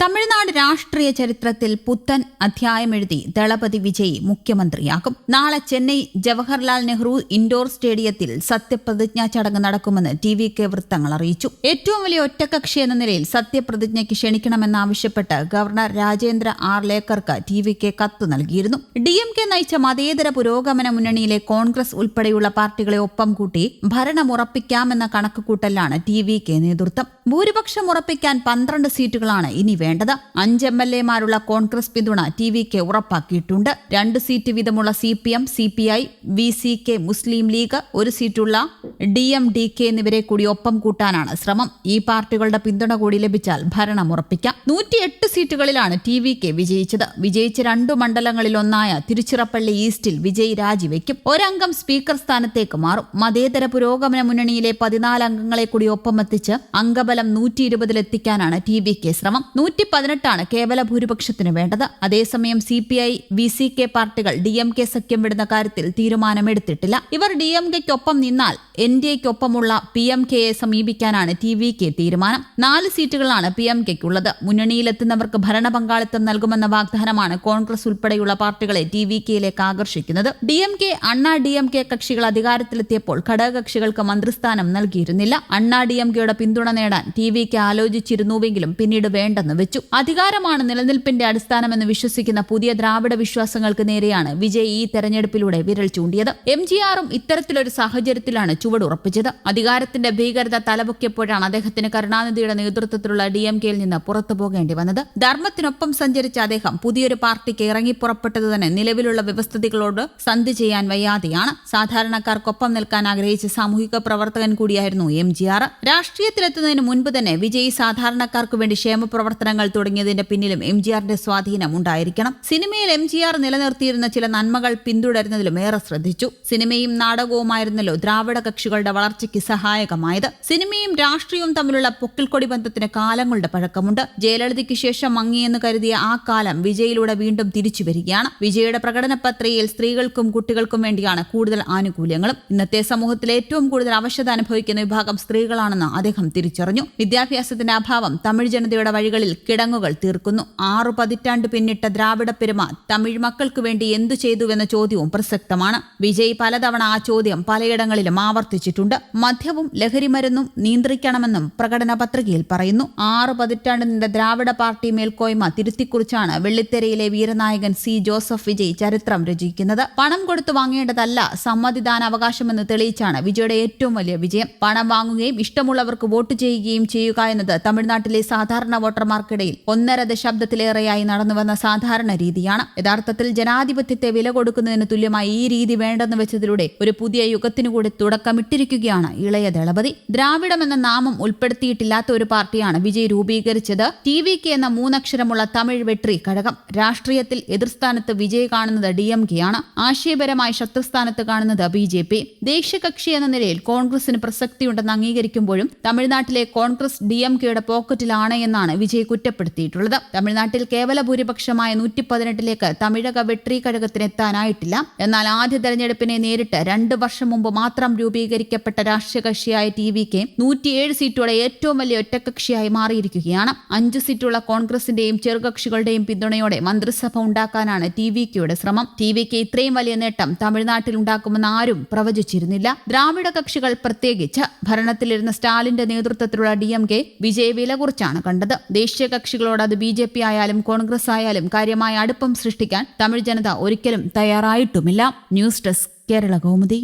തമിഴ്നാട് രാഷ്ട്രീയ ചരിത്രത്തിൽ പുത്തൻ അധ്യായമെഴുതി ദളപതി വിജയ് മുഖ്യമന്ത്രിയാകും. നാളെ ചെന്നൈ ജവഹർലാൽ നെഹ്റു ഇൻഡോർ സ്റ്റേഡിയത്തിൽ സത്യപ്രതിജ്ഞാ ചടങ്ങ് നടക്കുമെന്ന് TVK വൃത്തങ്ങൾ അറിയിച്ചു. ഏറ്റവും വലിയ ഒറ്റകക്ഷി എന്ന നിലയിൽ സത്യപ്രതിജ്ഞയ്ക്ക് ക്ഷണിക്കണമെന്നാവശ്യപ്പെട്ട് ഗവർണർ രാജേന്ദ്ര R. ലേക്കർക്ക് TVK കത്ത് നൽകിയിരുന്നു. DMK നയിച്ച മതേതര പുരോഗമന മുന്നണിയിലെ കോൺഗ്രസ് ഉൾപ്പെടെയുള്ള പാർട്ടികളെ ഒപ്പം കൂട്ടി ഭരണമുറപ്പിക്കാമെന്ന കണക്കുകൂട്ടലാണ് TVK നേതൃത്വം. ഭൂരിപക്ഷം ഉറപ്പിക്കാൻ 12 സീറ്റുകളാണ് ഇനി വേണ്ടത്. 5 MLA-മാരുള്ള കോൺഗ്രസ് പിന്തുണ TVK ഉറപ്പാക്കിയിട്ടുണ്ട്. 2 സീറ്റ് വീതമുള്ള CPM, CPI, VCK, മുസ്ലിം ലീഗ്, 1 സീറ്റുള്ള DMDK എന്നിവരെ കൂടി ഒപ്പം കൂട്ടാനാണ് ശ്രമം. ഈ പാർട്ടികളുടെ പിന്തുണ കൂടി ലഭിച്ചാൽ ഭരണം ഉറപ്പിക്കാം. 108 സീറ്റുകളിലാണ് TVK വിജയിച്ചത്. വിജയിച്ച 2 മണ്ഡലങ്ങളിലൊന്നായ തിരുച്ചിറപ്പള്ളി ഈസ്റ്റിൽ വിജയ് രാജിവെക്കും. ഒരംഗം സ്പീക്കർ സ്ഥാനത്തേക്ക് മാറും. മതേതര പുരോഗമന മുന്നണിയിലെ 14 അംഗങ്ങളെ കൂടി ഒപ്പമെത്തിച്ച് അംഗബലം 120-ലെത്തിക്കാനാണ് TVK ശ്രമം. 118 കേവല ഭൂരിപക്ഷത്തിന് വേണ്ടത്. അതേസമയം CPI, VCK പാർട്ടികൾ DMK സഖ്യം വിടുന്ന കാര്യത്തിൽ തീരുമാനമെടുത്തിട്ടില്ല. ഇവർ DMKയ്ക്കൊപ്പം നിന്നാൽ NDAയ്ക്കൊപ്പമുള്ള PMKയെ സമീപിക്കാനാണ് TVK തീരുമാനം. 4 സീറ്റുകളാണ് PMKയ്ക്കുള്ളത്. മുന്നണിയിലെത്തുന്നവർക്ക് ഭരണ പങ്കാളിത്തം നൽകുമെന്ന വാഗ്ദാനമാണ് കോൺഗ്രസ് ഉൾപ്പെടെയുള്ള പാർട്ടികളെ TVKയിലേക്ക് ആകർഷിക്കുന്നത്. DMK, അണ്ണാ DMK കക്ഷികൾ അധികാരത്തിലെത്തിയപ്പോൾ ഘടകകക്ഷികൾക്ക് മന്ത്രിസ്ഥാനം നൽകിയിരുന്നില്ല. അണ്ണാ DMKയുടെ പിന്തുണ നേടാൻ TVK ആലോചിച്ചിരുന്നുവെങ്കിലും പിന്നീട് വേണ്ടെന്ന് വെച്ചു. അധികാരമാണ് നിലനിൽപ്പിന്റെ അടിസ്ഥാനമെന്ന് വിശ്വസിക്കുന്ന പുതിയ ദ്രാവിഡ വിശ്വാസങ്ങൾക്ക് നേരെയാണ് വിജയ് ഈ തെരഞ്ഞെടുപ്പിലൂടെ വിരൽ ചൂണ്ടിയത്. MGRും ഇത്തരത്തിലൊരു സാഹചര്യത്തിലാണ് ചുവടുറപ്പിച്ചത്. അധികാരത്തിന്റെ ഭീകരത തലപൊക്കിയപ്പോഴാണ് അദ്ദേഹത്തിന് കരുണാനിധിയുടെ നേതൃത്വത്തിലുള്ള DMKയിൽ നിന്ന് പുറത്തു പോകേണ്ടി വന്നത്. ധർമ്മത്തിനൊപ്പം സഞ്ചരിച്ച അദ്ദേഹം പുതിയൊരു പാർട്ടിക്ക് ഇറങ്ങിപ്പുറപ്പെട്ടത് തന്നെ നിലവിലുള്ള വ്യവസ്ഥിതികളോട് സന്ധി ചെയ്യാൻ വയ്യാതെയാണ്. സാധാരണക്കാർക്കൊപ്പം നിൽക്കാൻ ആഗ്രഹിച്ച സാമൂഹിക പ്രവർത്തകൻ കൂടിയായിരുന്നു MGR. രാഷ്ട്രീയത്തിലെത്തുന്നതിന് മുൻപ് തന്നെ വിജയ് സാധാരണക്കാർക്ക് വേണ്ടി ക്ഷേമപ്രവർത്തനങ്ങൾ തുടങ്ങിയതിന്റെ പിന്നിലും MGRന്റെ സ്വാധീനം ഉണ്ടായിരിക്കണം. സിനിമയിൽ MGR നിലനിർത്തിയിരുന്ന ചില നന്മകൾ പിന്തുടരുന്നതിലും ഏറെ ശ്രദ്ധിച്ചു. സിനിമയും നാടകവുമായിരുന്നല്ലോ ദ്രാവിഡ കക്ഷികളുടെ വളർച്ചയ്ക്ക് സഹായകമായത്. സിനിമയും രാഷ്ട്രീയവും തമ്മിലുള്ള പൊക്കിൾക്കൊടി ബന്ധത്തിന് കാലങ്ങളുടെ പഴക്കമുണ്ട്. ജയലളിതയ്ക്ക് ശേഷം മങ്ങിയെന്ന് കരുതിയ ആ കാലം വിജയിലൂടെ വീണ്ടും തിരിച്ചു വരികയാണ്. വിജയുടെ പ്രകടന പത്രികയിൽ സ്ത്രീകൾക്കും കുട്ടികൾക്കും വേണ്ടിയാണ് കൂടുതൽ ആനുകൂല്യങ്ങളും. ഇന്നത്തെ സമൂഹത്തിൽ ഏറ്റവും കൂടുതൽ അവശത അനുഭവിക്കുന്ന വിഭാഗം സ്ത്രീകളാണെന്ന് അദ്ദേഹം തിരിച്ചറിഞ്ഞു. വിദ്യാഭ്യാസത്തിന്റെ അഭാവം തമിഴ് ജനതയുടെ വഴികളിൽ കിടങ്ങുകൾ തീർക്കുന്നു. 6 പതിറ്റാണ്ട് പിന്നിട്ട ദ്രാവിഡ പെരുമ തമിഴ് മക്കൾക്ക് വേണ്ടി എന്തു ചെയ്തുവെന്ന ചോദ്യവും പ്രസക്തമാണ്. വിജയ് പലതവണ ആ ചോദ്യം പലയിടങ്ങളിലും ആവർത്തിച്ചിട്ടുണ്ട്. മദ്യവും ലഹരിമരുന്നും നിയന്ത്രിക്കണമെന്നും പ്രകടന പത്രികയിൽ പറയുന്നു. 6 പതിറ്റാണ്ട് നീണ്ട ദ്രാവിഡ പാർട്ടി മേൽക്കോയ്മ തിരുത്തിക്കുറിച്ചാണ് വെള്ളിത്തെരയിലെ വീരനായകൻ C. ജോസഫ് വിജയ് ചരിത്രം രചിക്കുന്നത്. പണം കൊടുത്തു വാങ്ങേണ്ടതല്ല സമ്മതിദാനാവകാശമെന്ന് തെളിയിച്ചാണ് വിജയുടെ ഏറ്റവും വലിയ വിജയം. പണം വാങ്ങുകയും ഇഷ്ടമുള്ളവർക്ക് വോട്ട് ചെയ്യുകയും ചെയ്യുക എന്നത് തമിഴ്നാട്ടിലെ സാധാരണ വോട്ടർമാർക്കിടയിൽ 1.5 ദശാബ്ദത്തിലേറെയായി നടന്നുവന്ന സാധാരണ രീതിയാണ്. യഥാർത്ഥത്തിൽ ജനാധിപത്യത്തെ വില കൊടുക്കുന്നതിന് തുല്യമായി ഈ രീതി വേണ്ടെന്ന് വെച്ചതിലൂടെ ഒരു പുതിയ യുഗത്തിനു കൂടി തുടക്കമിട്ടിരിക്കുകയാണ് ഇളയ ദളപതി. ദ്രാവിഡം എന്ന നാമം ഉൾപ്പെടുത്തിയിട്ടില്ലാത്ത ഒരു പാർട്ടിയാണ് വിജയ് രൂപീകരിച്ചത്. TVK എന്ന 3 അക്ഷരമുള്ള തമിഴ് വെട്രി ഘടകം. രാഷ്ട്രീയത്തിൽ എതിർസ്ഥാനത്ത് വിജയ് കാണുന്നത് DMKയാണ്. ആശയപരമായി ശത്രുസ്ഥാനത്ത് കാണുന്നത് BJP. ദേശീയകക്ഷി എന്ന നിലയിൽ കോൺഗ്രസിന് പ്രസക്തിയുണ്ടെന്ന് അംഗീകരിക്കുമ്പോഴും തമിഴ്നാട്ടിലെ കോൺഗ്രസ് DMKയുടെ പോക്കറ്റിലാണ് എന്നാണ് വിജയ് കുറ്റപ്പെടുത്തിയിട്ടുള്ളത്. തമിഴ്നാട്ടിൽ കേവല ഭൂരിപക്ഷമായ 118ലേക്ക് തമിഴക വെട്രി കഴകത്തിന് എത്താനായിട്ടില്ല. എന്നാൽ ആദ്യ തെരഞ്ഞെടുപ്പിനെ നേരിട്ട് 2 വർഷം മുമ്പ് മാത്രം രൂപീകരിക്കപ്പെട്ട രാഷ്ട്രീയ കക്ഷിയായ TVK 107 സീറ്റോടെ ഏറ്റവും വലിയ ഒറ്റക്കക്ഷിയായി മാറിയിരിക്കുകയാണ്. 5 സീറ്റുള്ള കോൺഗ്രസിന്റെയും ചെറുകക്ഷികളുടെയും പിന്തുണയോടെ മന്ത്രിസഭ ഉണ്ടാക്കാനാണ് TVKയുടെ ശ്രമം. TVK ഇത്രയും വലിയ നേട്ടം തമിഴ്നാട്ടിൽ ഉണ്ടാക്കുമെന്ന് ആരും പ്രവചിച്ചിരുന്നില്ല. ദ്രാവിഡ കക്ഷികൾ പ്രത്യേകിച്ച് ഭരണത്തിലിരുന്ന സ്റ്റാലിന്റെ നേതൃത്വത്തിലുള്ള DMK വിജയ് വില കുറിച്ചാണ് കണ്ടത്. ദേശീയ കക്ഷികളോട് അത് BJP ആയാലും കോൺഗ്രസ് ആയാലും കാര്യമായ അടുപ്പം സൃഷ്ടിക്കാൻ തമിഴ് ജനത ഒരിക്കലും തയ്യാറായിട്ടുമില്ല. News desk, Kerala Kaumudi.